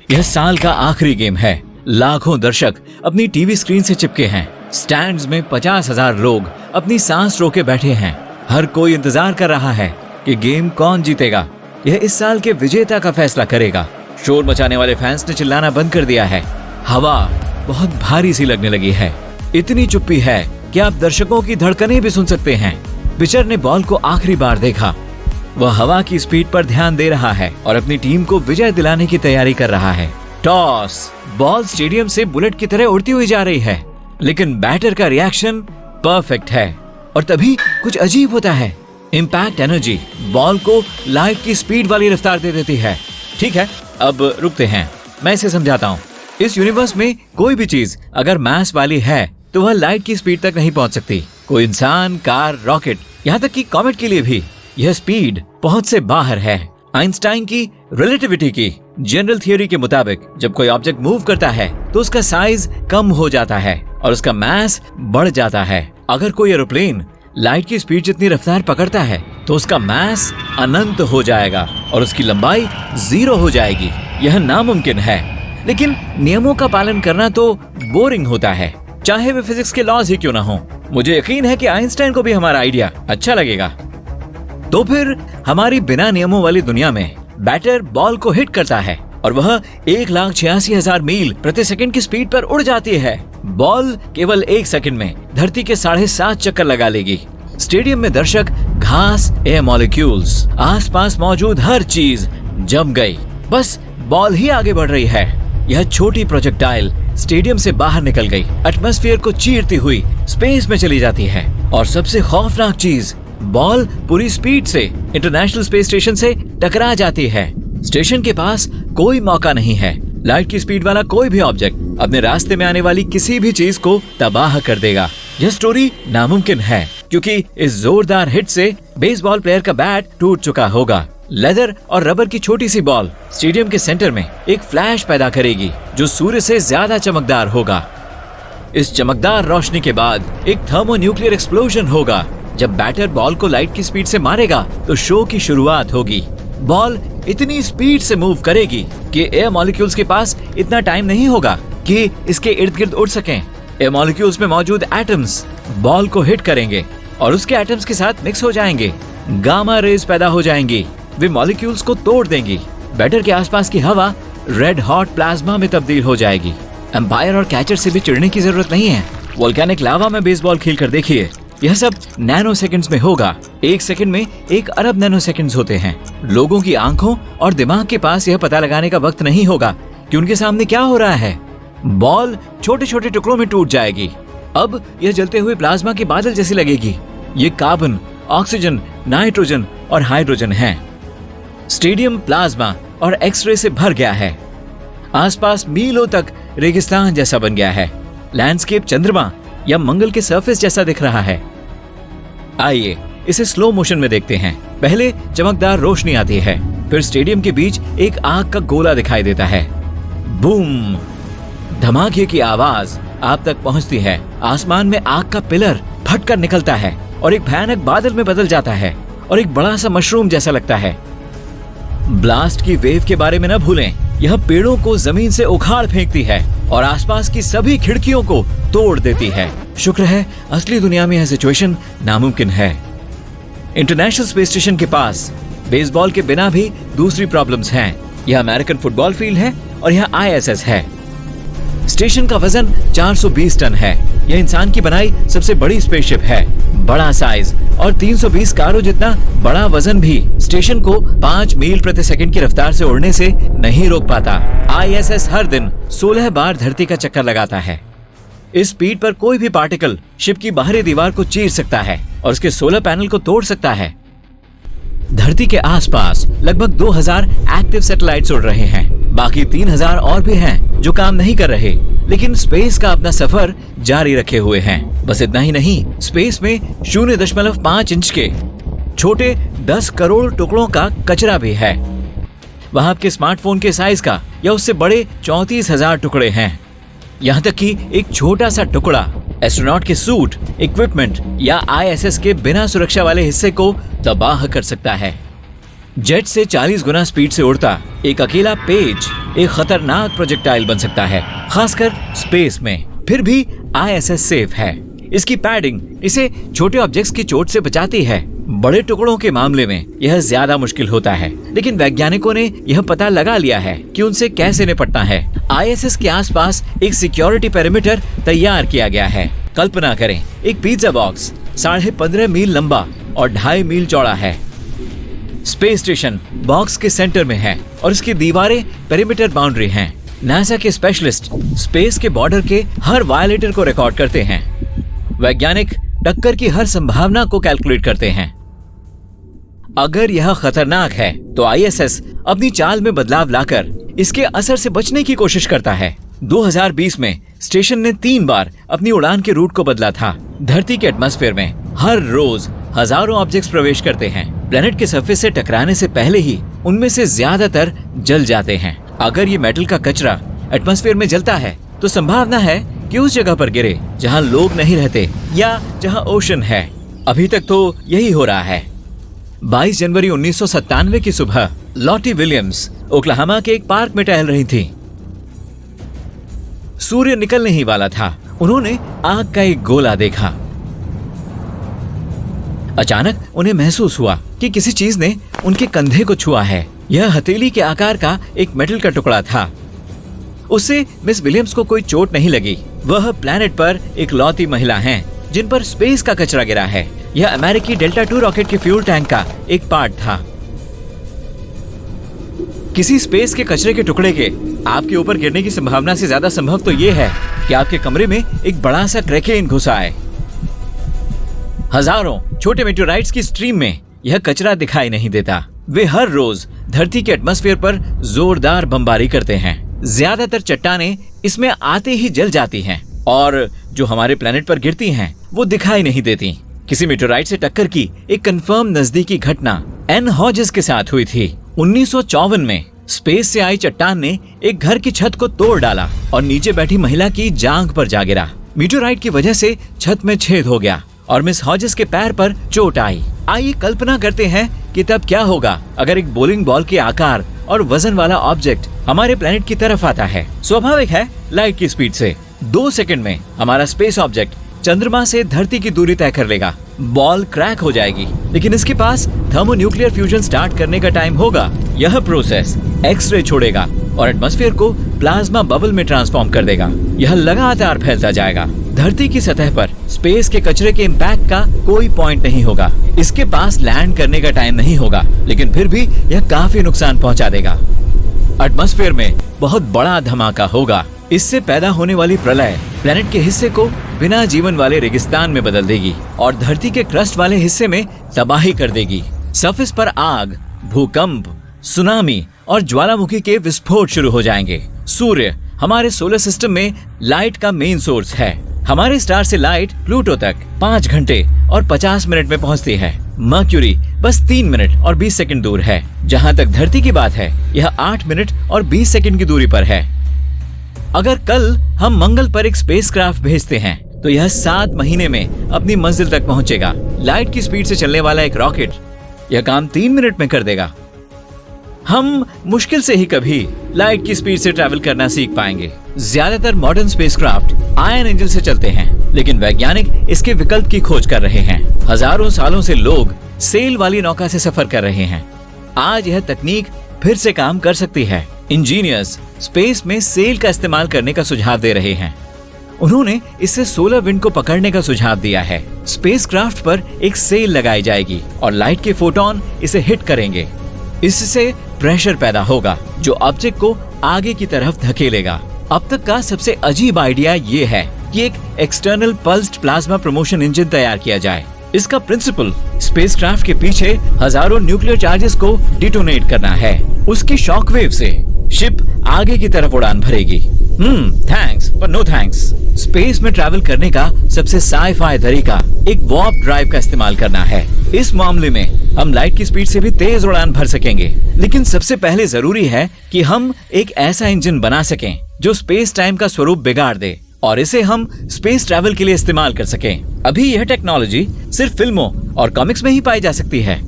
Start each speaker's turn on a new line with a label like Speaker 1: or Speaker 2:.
Speaker 1: यह साल का आखिरी गेम है। लाखों दर्शक अपनी टीवी स्क्रीन से चिपके हैं। स्टैंड्स में 50,000 लोग अपनी सांस रोके बैठे हैं। हर कोई इंतजार कर रहा है कि गेम कौन जीतेगा। यह इस साल के विजेता का फैसला करेगा। शोर मचाने वाले फैंस ने चिल्लाना बंद कर दिया है। हवा बहुत भारी सी लगने लगी है। इतनी चुप्पी है कि आप दर्शकों की धड़कनें भी सुन सकते हैं। पिचर ने बॉल को आखिरी बार देखा। वह हवा की स्पीड पर ध्यान दे रहा है और अपनी टीम को विजय दिलाने की तैयारी कर रहा है। टॉस। बॉल स्टेडियम से बुलेट की तरह उड़ती हुई जा रही है, लेकिन बैटर का रिएक्शन परफेक्ट है। और तभी कुछ अजीब होता है। इम्पैक्ट एनर्जी बॉल को लाइट की स्पीड वाली रफ्तार दे देती है। ठीक है, अब रुकते हैं, मैं इसे समझाता हूँ। इस यूनिवर्स में कोई भी चीज अगर मास वाली है तो वह लाइट की स्पीड तक नहीं पहुंच सकती। कोई इंसान, कार, रॉकेट, यहाँ तक कि कॉमेट के लिए भी यह स्पीड पहुंच से बाहर है। आइंस्टाइन की रिलेटिविटी की जनरल थियोरी के मुताबिक जब कोई ऑब्जेक्ट मूव करता है तो उसका साइज कम हो जाता है और उसका मास बढ़ जाता है। अगर कोई एरोप्लेन लाइट की स्पीड जितनी रफ्तार पकड़ता है तो उसका मास अनंत हो जाएगा और उसकी लंबाई 0 हो जाएगी। यह नामुमकिन है, लेकिन नियमों का पालन करना तो बोरिंग होता है, चाहे वे फिजिक्स के लॉज ही क्यों ना हो। मुझे यकीन है कि आइंस्टाइन को भी हमारा आइडिया अच्छा लगेगा। तो फिर हमारी बिना नियमों वाली दुनिया में बैटर बॉल को हिट करता है और वह 1,86,000 मील प्रति सेकंड की स्पीड पर उड़ जाती है। बॉल केवल 1 सेकंड में धरती के 7.5 चक्कर लगा लेगी। स्टेडियम में दर्शक, घास, एयर मॉलिक्यूल्स, आसपास मौजूद हर चीज जम गई। बस बॉल ही आगे बढ़ रही है। यह छोटी प्रोजेक्टाइल स्टेडियम से बाहर निकल गई, एटमॉस्फेयर को चीरती हुई स्पेस में चली जाती है। और सबसे खौफनाक चीज, बॉल पूरी स्पीड से इंटरनेशनल स्पेस स्टेशन से टकरा जाती है। स्टेशन के पास कोई मौका नहीं है। लाइट की स्पीड वाला कोई भी ऑब्जेक्ट अपने रास्ते में आने वाली किसी भी चीज को तबाह कर देगा। यह स्टोरी नामुमकिन है क्योंकि इस जोरदार हिट से बेसबॉल प्लेयर का बैट टूट चुका होगा। लेदर और रबर की छोटी सी बॉल स्टेडियम के सेंटर में एक फ्लैश पैदा करेगी जो सूर्य से ज्यादा चमकदार होगा। इस चमकदार रोशनी के बाद एक थर्मोन्यूक्लियर एक्सप्लोजन होगा। जब बैटर बॉल को लाइट की स्पीड से मारेगा तो शो की शुरुआत होगी। बॉल इतनी स्पीड से मूव करेगी कि एयर मॉलिक्यूल्स के पास इतना टाइम नहीं होगा कि इसके इर्द गिर्द उड़ सकें। एयर मॉलिक्यूल्स में मौजूद एटम्स बॉल को हिट करेंगे और उसके एटम्स के साथ मिक्स हो जाएंगे। गामा रेज पैदा हो जाएंगी, वे मॉलिक्यूल्स को तोड़ देंगी। बैटर के आसपास की हवा रेड हॉट प्लाज्मा में तब्दील हो जाएगी। एम्पायर और कैचर से भी चिढ़ने की जरूरत नहीं है। वोल्केनिक लावा में बेसबॉल खेल कर देखिए, यह सब नैनो सेकंड्स में होगा। 1 सेकंड में 1 अरब नैनो सेकंड्स होते हैं। लोगों की आंखों और दिमाग के पास यह पता लगाने का वक्त नहीं होगा कि उनके सामने क्या हो रहा है। बॉल छोटे छोटे टुकड़ों में टूट जाएगी। अब यह जलते हुए प्लाज्मा के बादल जैसी लगेगी। ये कार्बन, ऑक्सीजन, नाइट्रोजन और हाइड्रोजन है। स्टेडियम प्लाज्मा और एक्सरे से भर गया है। आसपास मीलों तक रेगिस्तान जैसा बन गया है। लैंडस्केप चंद्रमा या मंगल के सरफेस जैसा दिख रहा है। आइए इसे स्लो मोशन में देखते हैं। पहले चमकदार रोशनी आती है, फिर स्टेडियम के बीच एक आग का गोला दिखाई देता है। बूम! धमाके की आवाज आप तक पहुंचती है। आसमान में आग का पिलर फटकर निकलता है और एक भयानक बादल में बदल जाता है और एक बड़ा सा मशरूम जैसा लगता है। ब्लास्ट की वेव के बारे में न भूलें, यह पेड़ों को जमीन से उखाड़ फेंकती है और आसपास की सभी खिड़कियों को तोड़ देती है। शुक्र है असली दुनिया में यह सिचुएशन नामुमकिन है। इंटरनेशनल स्पेस स्टेशन के पास बेसबॉल के बिना भी दूसरी प्रॉब्लम्स हैं। यह अमेरिकन फुटबॉल फील्ड है और यह ISS है। स्टेशन का वजन 420 टन है। यह इंसान की बनाई सबसे बड़ी स्पेसशिप है। बड़ा साइज और 320 कारों जितना बड़ा वजन भी स्टेशन को 5 मील प्रति सेकंड की रफ्तार से उड़ने से नहीं रोक पाता। ISS हर दिन 16 बार धरती का चक्कर लगाता है। इस स्पीड पर कोई भी पार्टिकल शिप की बाहरी दीवार को चीर सकता है और उसके सोलर पैनल को तोड़ सकता है। धरती के आसपास लगभग 2000 एक्टिव सैटेलाइट्स उड़ रहे हैं। बाकी 3000 और भी हैं जो काम नहीं कर रहे, लेकिन स्पेस का अपना सफर जारी रखे हुए हैं। बस इतना ही नहीं, स्पेस में 0.5 इंच के छोटे 10 करोड़ टुकड़ों का कचरा भी है। वहां आपके स्मार्टफोन के साइज का या उससे बड़े 34,000 टुकड़े हैं। यहाँ तक कि एक छोटा सा टुकड़ा एस्ट्रोनॉट के सूट, इक्विपमेंट या ISS के बिना सुरक्षा वाले हिस्से को तबाह कर सकता है। जेट से 40 गुना स्पीड से उड़ता एक अकेला पेज एक खतरनाक प्रोजेक्टाइल बन सकता है, खासकर स्पेस में। फिर भी ISS सेफ है। इसकी पैडिंग इसे छोटे ऑब्जेक्ट्स की चोट से बचाती है। बड़े टुकड़ों के मामले में यह ज्यादा मुश्किल होता है, लेकिन वैज्ञानिकों ने यह पता लगा लिया है कि उनसे कैसे निपटना है। ISS के आसपास एक सिक्योरिटी पेरिमीटर तैयार किया गया है। कल्पना करें, एक पिज्जा बॉक्स 15.5 मील लंबा और 2.5 मील चौड़ा है। स्पेस स्टेशन बॉक्स के सेंटर में है और इसकी दीवारें पेरिमीटर बाउंड्री हैं। नासा के स्पेशलिस्ट स्पेस के बॉर्डर के हर वायलेटर को रिकॉर्ड करते हैं। वैज्ञानिक टक्कर की हर संभावना को कैलकुलेट करते हैं। अगर यह खतरनाक है तो ISS अपनी चाल में बदलाव लाकर इसके असर से बचने की कोशिश करता है। 2020 में स्टेशन ने 3 बार अपनी उड़ान के रूट को बदला था। धरती के एटमॉस्फेयर में हर रोज हजारों ऑब्जेक्ट्स प्रवेश करते हैं। प्लेनेट के सरफेस से टकराने से पहले ही उनमें से ज्यादातर जल जाते हैं। अगर ये मेटल का कचरा एटमॉस्फेयर में जलता है तो संभावना है कि उस जगह पर गिरे जहां लोग नहीं रहते या जहां ओशन है। अभी तक तो यही हो रहा है। 22 जनवरी 1997 की सुबह लॉटी विलियम्स ओक्लाहोमा के एक पार्क में टहल रही थी। सूर्य निकलने ही वाला था। उन्होंने आग का एक गोला देखा। अचानक उन्हें महसूस हुआ कि किसी चीज ने उनके कंधे को छुआ है। यह हथेली के आकार का एक मेटल का टुकड़ा था। उससे मिस विलियम्स को कोई चोट नहीं लगी। वह प्लैनेट पर एक लौती महिला हैं, जिन पर स्पेस का कचरा गिरा है। यह अमेरिकी डेल्टा 2 रॉकेट के फ्यूल टैंक का एक पार्ट था। किसी स्पेस के कचरे के टुकड़े के आपके ऊपर गिरने की संभावना से ज्यादा संभव तो यह है कि आपके कमरे में एक बड़ा सा क्रैकेन घुसा आए। हजारों छोटे मेटेओराइट्स की स्ट्रीम में यह कचरा दिखाई नहीं देता। वे हर रोज धरती के एटमॉस्फेयर पर जोरदार बमबारी करते हैं। ज्यादातर चट्टानें इसमें आते ही जल जाती हैं और जो हमारे प्लेनेट पर गिरती हैं वो दिखाई नहीं देती। किसी मेटेओराइट से टक्कर की एक कंफर्म नजदीकी घटना एन हॉजेस के साथ हुई थी। 1954 में स्पेस से आई चट्टान ने एक घर की छत को तोड़ डाला और नीचे बैठी महिला की जांघ पर जा गिरा। मेटेओराइट की वजह से छत में छेद हो गया और मिस हॉजेस के पैर पर चोट आई। आइए कल्पना करते हैं कि तब क्या होगा अगर एक बोलिंग बॉल के आकार और वजन वाला ऑब्जेक्ट हमारे प्लेनेट की तरफ आता है। स्वाभाविक है, लाइट की स्पीड से 2 सेकंड में हमारा स्पेस ऑब्जेक्ट चंद्रमा से धरती की दूरी तय कर लेगा। बॉल क्रैक हो जाएगी, लेकिन इसके पास थर्मोन्यूक्लियर फ्यूजन स्टार्ट करने का टाइम होगा। यह प्रोसेस एक्सरे छोड़ेगा और एटमॉस्फेयर को प्लाज्मा बबल में ट्रांसफॉर्म कर देगा। यह लगातार फैलता जाएगा। धरती की सतह पर स्पेस के कचरे के इम्पैक्ट का कोई पॉइंट नहीं होगा। इसके पास लैंड करने का टाइम नहीं होगा, लेकिन फिर भी यह काफी नुकसान पहुंचा देगा। एटमॉस्फेयर में बहुत बड़ा धमाका होगा। इससे पैदा होने वाली प्रलय प्लेनेट के हिस्से को बिना जीवन वाले रेगिस्तान में बदल देगी और धरती के क्रस्ट वाले हिस्से में तबाही कर देगी। सरफेस पर आग, भूकंप, सुनामी और ज्वालामुखी के विस्फोट शुरू हो जाएंगे। सूर्य हमारे सोलर सिस्टम में लाइट का मेन सोर्स है। हमारे स्टार से लाइट प्लूटो तक 5 घंटे और 50 मिनट में पहुंचती है। मर्क्यूरी बस 3 मिनट और 20 सेकंड दूर है। जहां तक धरती की बात है, यह 8 मिनट और 20 सेकंड की दूरी पर है। अगर कल हम मंगल पर एक स्पेसक्राफ्ट भेजते हैं तो यह 7 महीने में अपनी मंजिल तक पहुंचेगा। लाइट की स्पीड से चलने वाला एक रॉकेट यह काम 3 मिनट में कर देगा। हम मुश्किल से ही कभी लाइट की स्पीड से ट्रैवल करना सीख पाएंगे। ज्यादातर मॉडर्न स्पेसक्राफ्ट आयन इंजन से चलते हैं, लेकिन वैज्ञानिक इसके विकल्प की खोज कर रहे हैं। हजारों सालों से लोग सेल वाली नौका से सफर कर रहे हैं। आज यह तकनीक फिर से काम कर सकती है। इंजीनियर्स स्पेस में सेल का इस्तेमाल करने का सुझाव दे रहे हैं। उन्होंने इससे सोलर विंड को पकड़ने का सुझाव दिया है। स्पेसक्राफ्ट पर एक सेल लगाई जाएगी और लाइट के फोटोन इसे हिट करेंगे। इससे प्रेशर पैदा होगा जो ऑब्जेक्ट को आगे की तरफ धकेलेगा। अब तक का सबसे अजीब आइडिया ये है कि एक external pulsed plasma promotion engine तैयार किया जाए। इसका प्रिंसिपल स्पेसक्राफ्ट के पीछे हजारों न्यूक्लियर चार्जेस को डिटोनेट करना है। उसकी शॉकवेव से शिप आगे की तरफ उड़ान भरेगी। थैंक्स पर नो थैंक्स। स्पेस में ट्रैवल करने का सबसे साई-फाई तरीका एक वार्प ड्राइव का इस्तेमाल करना है। इस मामले में हम लाइट की स्पीड से भी तेज उड़ान भर सकेंगे, लेकिन सबसे पहले जरूरी है कि हम एक ऐसा इंजन बना सकें जो स्पेस टाइम का स्वरूप बिगाड़ दे और इसे हम स्पेस ट्रैवल के लिए इस्तेमाल कर सकें। अभी यह टेक्नोलॉजी सिर्फ फिल्मों और कॉमिक्स में ही पाई जा सकती है।